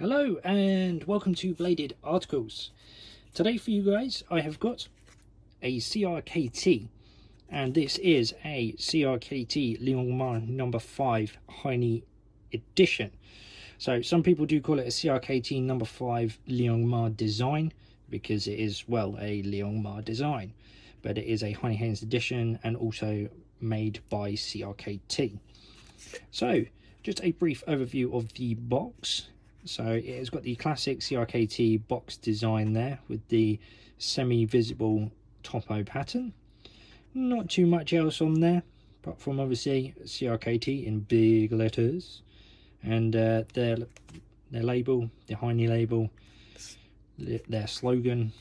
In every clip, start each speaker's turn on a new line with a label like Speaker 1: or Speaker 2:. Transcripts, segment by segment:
Speaker 1: Hello and welcome to Bladed Articles. Today for you guys I have got a CRKT, and this is a CRKT Liong Mah number 5 Heinnie edition. So some people do call it a CRKT number 5 Liong Mah design because it is, well, a Liong Mah design, but it is a Heinnie Haynes edition and also made by CRKT. So just a brief overview of the box. So it has got the classic CRKT box design there with the semi-visible topo pattern. Not too much else on there, apart from obviously CRKT in big letters, and their label, the Heinnie label, their slogan,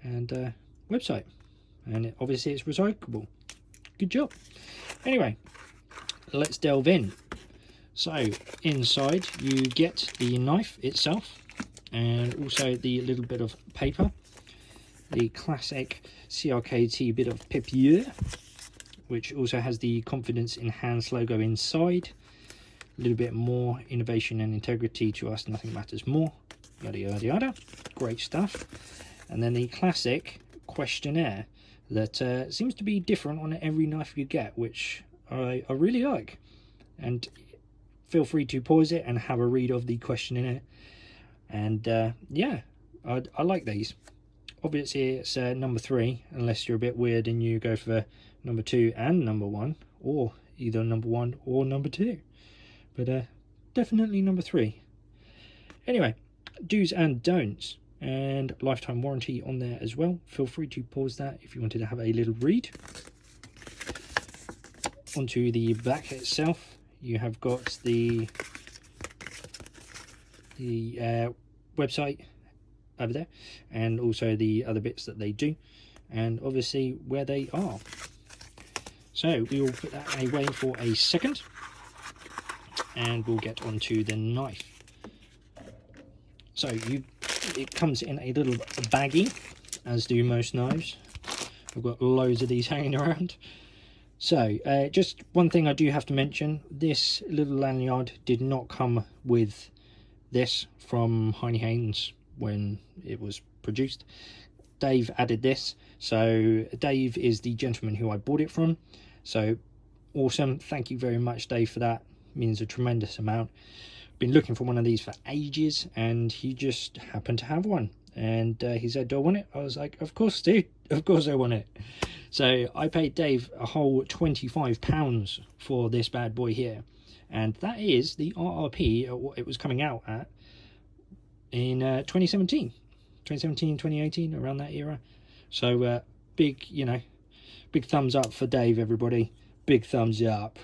Speaker 1: and website. And obviously it's recyclable. Good job. Anyway, let's delve in. So inside you get the knife itself and also the little bit of paper, the classic CRKT bit of papier, which also has the Confidence in Hands logo inside. A little bit more innovation and integrity, to us nothing matters more, yada yada yada, great stuff. And then the classic questionnaire that seems to be different on every knife you get, which I really like. And feel free to pause it and have a read of the questionnaire. And yeah, I like these. Obviously it's number 3, unless you're a bit weird and you go for number 2 and number 1, or either number 1 or number 2. But definitely number 3. Anyway, do's and don'ts, and lifetime warranty on there as well. Feel free to pause that if you wanted to have a little read. Onto the back itself, you have got the website over there, and also the other bits that they do, and obviously where they are. So we will put that away for a second, and we'll get onto the knife. So it comes in a little baggie, as do most knives. I've got loads of these hanging around. So just one thing I do have to mention, this little lanyard did not come with this from Heinnie Haynes when it was produced. Dave added this, so Dave is the gentleman who I bought it from. So awesome, thank you very much Dave for that, means a tremendous amount. Been looking for one of these for ages, and he just happened to have one, and he said, do I want it? I was like, of course dude, of course I want it. So I paid Dave a whole £25 for this bad boy here, and that is the RRP at what it was coming out at in 2017, 2018, around that era. So big, big thumbs up for Dave, everybody, big thumbs up.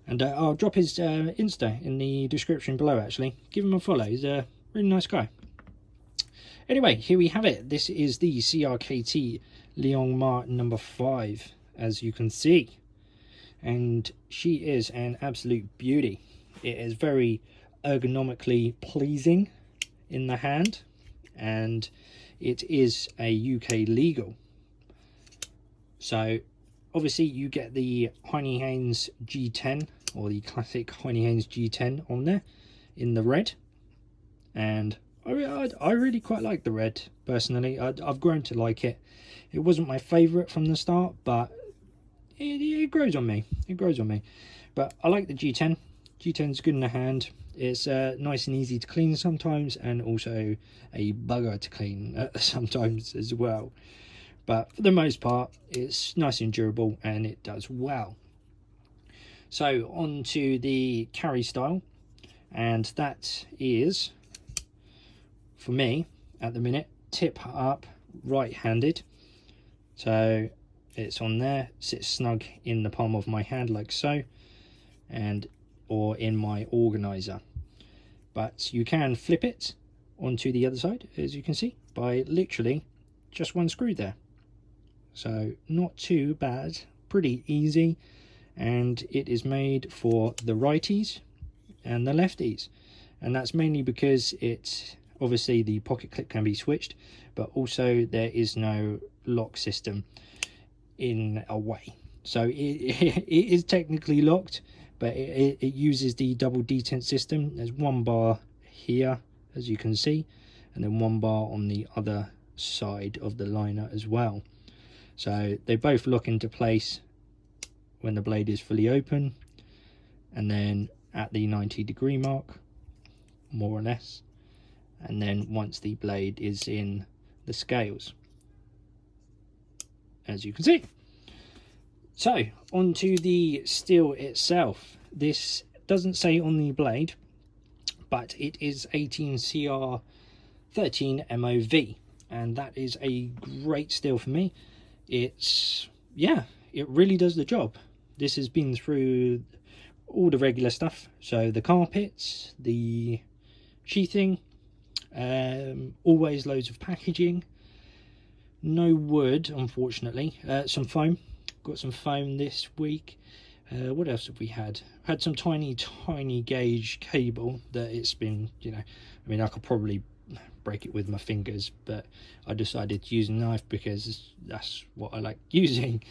Speaker 1: And I'll drop his Insta in the description below, actually. Give him a follow, he's a really nice guy. Anyway, here we have it. This is the CRKT Liong Mah number 5, as you can see. And she is an absolute beauty. It is very ergonomically pleasing in the hand, and it is a UK legal. So obviously you get the Heinnie Haynes G10, or the classic Heinnie Haynes G10 on there in the red, and I really quite like the red personally. I've grown to like it. It wasn't my favourite from the start, but it grows on me. It grows on me. But I like the G10. G10's good in the hand. It's nice and easy to clean sometimes, and also a bugger to clean sometimes as well. But for the most part, it's nice and durable, and it does well. So on to the carry style, and that is, for me at the minute, tip up right-handed. So it's on there, sits snug in the palm of my hand like so, and or in my organizer. But you can flip it onto the other side, as you can see, by literally just one screw there. So not too bad, pretty easy, and it is made for the righties and the lefties, and that's mainly because it's obviously the pocket clip can be switched, but also there is no lock system in a way. So it is technically locked, but it uses the double detent system. There's one bar here as you can see, and then 1 bar on the other side of the liner as well. So they both lock into place when the blade is fully open, and then at the 90-degree mark, more or less, and then once the blade is in the scales, as you can see. So onto the steel itself. This doesn't say on the blade, but it is 18CR 13 MOV, and that is a great steel for me. It's, yeah, it really does the job. This has been through all the regular stuff, so the carpets, the sheathing, always loads of packaging, no wood unfortunately, some foam. Got some foam this week. What else have we had? Had some tiny gauge cable that it's been, you know, I mean, I could probably break it with my fingers, but I decided to use a knife because that's what I like using.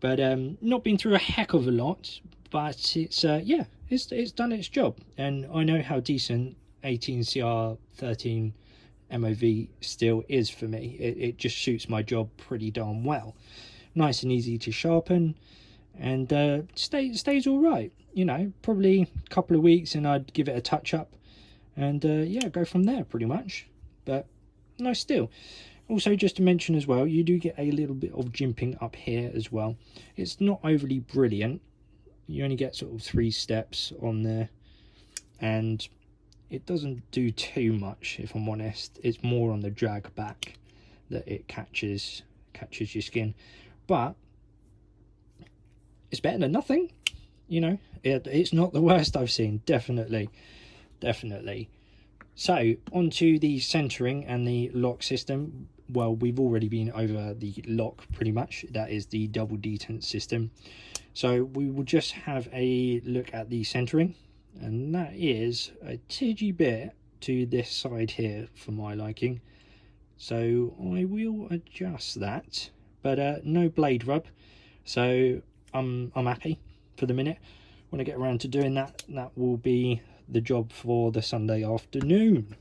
Speaker 1: But not been through a heck of a lot, but it's yeah, it's done its job, and I know how decent 18CR 13 MOV steel is for me. It just suits my job pretty darn well. Nice and easy to sharpen, and stays all right. You know, probably a couple of weeks and I'd give it a touch up, and yeah, go from there pretty much. But nice steel. Also, just to mention as well, you do get a little bit of jimping up here as well. It's not overly brilliant. You only get sort of 3 steps on there, and it doesn't do too much, if I'm honest. It's more on the drag back that it catches your skin, but it's better than nothing. You know, it's not the worst I've seen, definitely. So onto the centering and the lock system. Well, we've already been over the lock pretty much. That is the double detent system. So we will just have a look at the centering, and that is a tidgy bit to this side here for my liking. So I will adjust that, but no blade rub. So I'm happy for the minute. When I get around to doing that, that will be the job for the Sunday afternoon.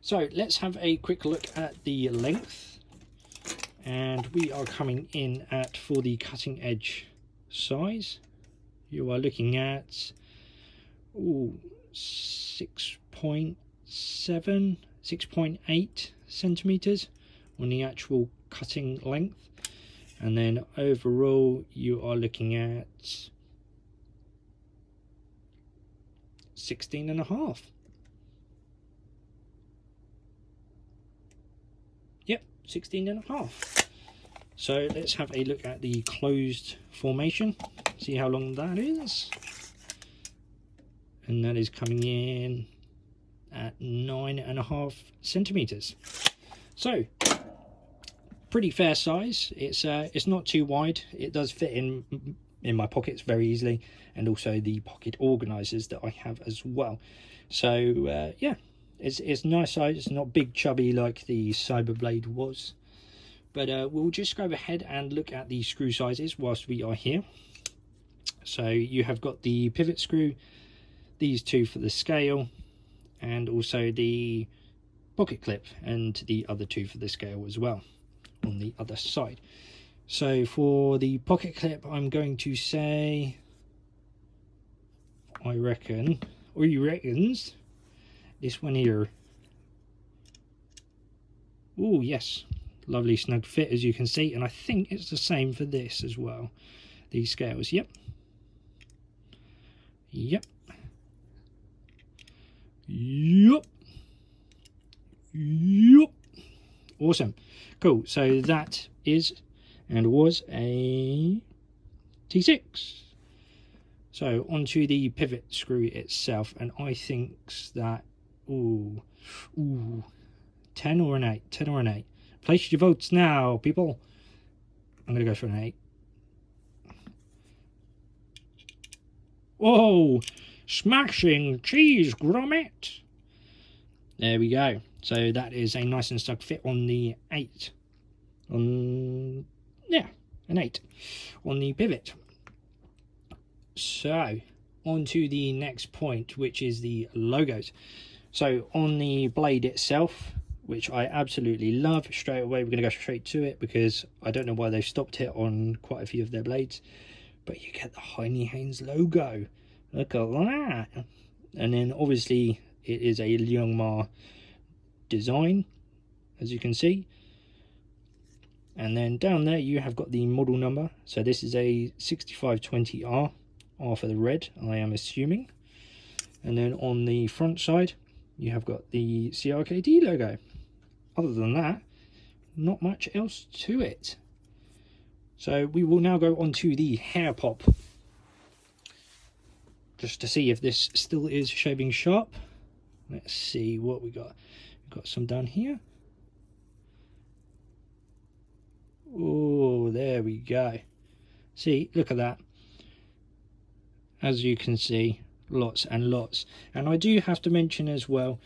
Speaker 1: So let's have a quick look at the length, and we are coming in at, for the cutting edge size, you are looking at 6.8 centimeters on the actual cutting length, and then overall you are looking at 16.5. Yep, 16.5. So let's have a look at the closed formation, see how long that is. And that is coming in at 9.5 centimeters. So pretty fair size. It's not too wide. It does fit in my pockets very easily, and also the pocket organizers that I have as well. So yeah, it's nice size. It's not big chubby like the Cyberblade was. But we'll just go ahead and look at the screw sizes whilst we are here. So you have got the pivot screw, these 2 for the scale, and also the pocket clip, and the other 2 for the scale as well on the other side. So for the pocket clip, I'm going to say, I reckon, or you reckons, this one here. Oh yes, lovely snug fit, as you can see, and I think it's the same for this as well. These scales, yep. Awesome, cool. So that is and was a T6. So onto the pivot screw itself, and I think that 10 or an 8, 10 or an 8. Place your votes now, people. I'm gonna go for an 8. Oh, smashing cheese grommet. There we go. So that is a nice and snug fit on the 8. Yeah, an 8 on the pivot. So on to the next point, which is the logos. So on the blade itself, which I absolutely love, straight away we're going to go straight to it because I don't know why they've stopped it on quite a few of their blades, but you get the Heinnie Haynes logo. Look at that. And then obviously it is a Liong Mah design, as you can see. And then down there you have got the model number. So this is a 6520R, R for the red, I am assuming. And then on the front side you have got the CRKT logo. Other than that, not much else to it. So we will now go on to the hair pop, just to see if this still is shaving sharp. Let's see what we got. We've got some down here. Oh, there we go. See, look at that. As you can see, lots and lots. And I do have to mention as well,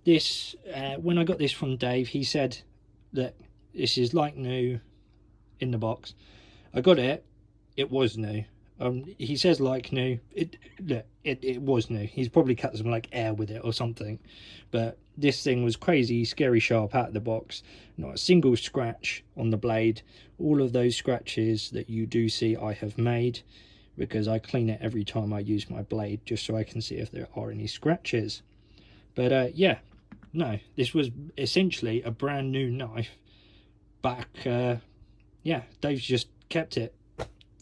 Speaker 1: this when I got this from Dave, he said that this is like new in the box. I got it, it was new. He says like new, it was new. He's probably cut some like air with it or something, but this thing was crazy scary sharp out of the box. Not a single scratch on the blade. All of those scratches that you do see I have made, because I clean it every time I use my blade just so I can see if there are any scratches. But yeah, no, this was essentially a brand new knife back. Yeah, Dave's just kept it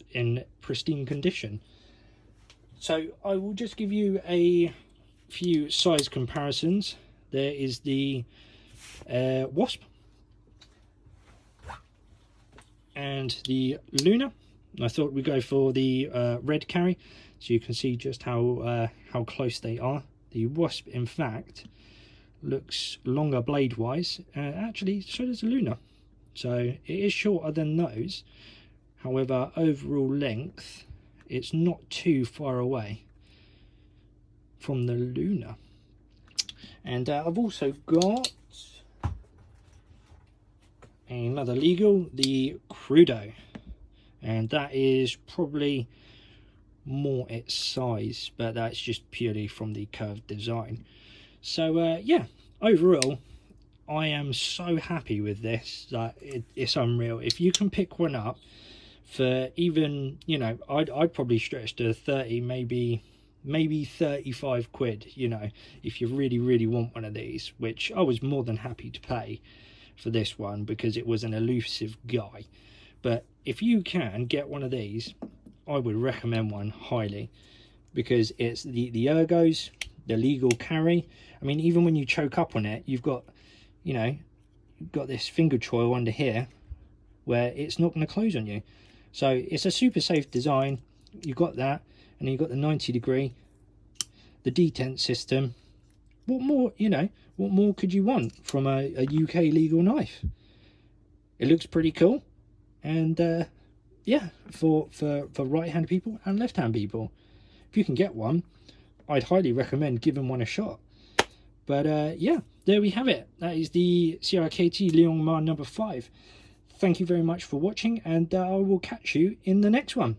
Speaker 1: in pristine condition. So I will just give you a few size comparisons. There is the Wasp and the Luna. I thought we'd go for the red carry, so you can see just how close they are. The Wasp, in fact, looks longer blade wise. Actually, so does the Luna. So it is shorter than those. However, overall length, it's not too far away from the Luna. And I've also got another legal, the Crudo. And that is probably more its size, but that's just purely from the curved design. So yeah, overall I am so happy with this that it's unreal. If you can pick one up for even, you know, I'd probably stretch to 30, maybe 35 quid, you know, if you really want one of these, which I was more than happy to pay for this one because it was an elusive guy. But if you can get one of these, I would recommend one highly, because it's the ergos, the legal carry. I mean, even when you choke up on it, you've got, you know, you've got this finger choil under here where it's not going to close on you. So it's a super safe design. You've got that, and then you've got the 90°, the detent system. What more, you know, what more could you want from a UK legal knife? It looks pretty cool. And yeah, for right-handed people and left-hand people, if you can get one, I'd highly recommend giving one a shot. But yeah, there we have it. That is the CRKT Liong Mah number 5. Thank you very much for watching, and I will catch you in the next one.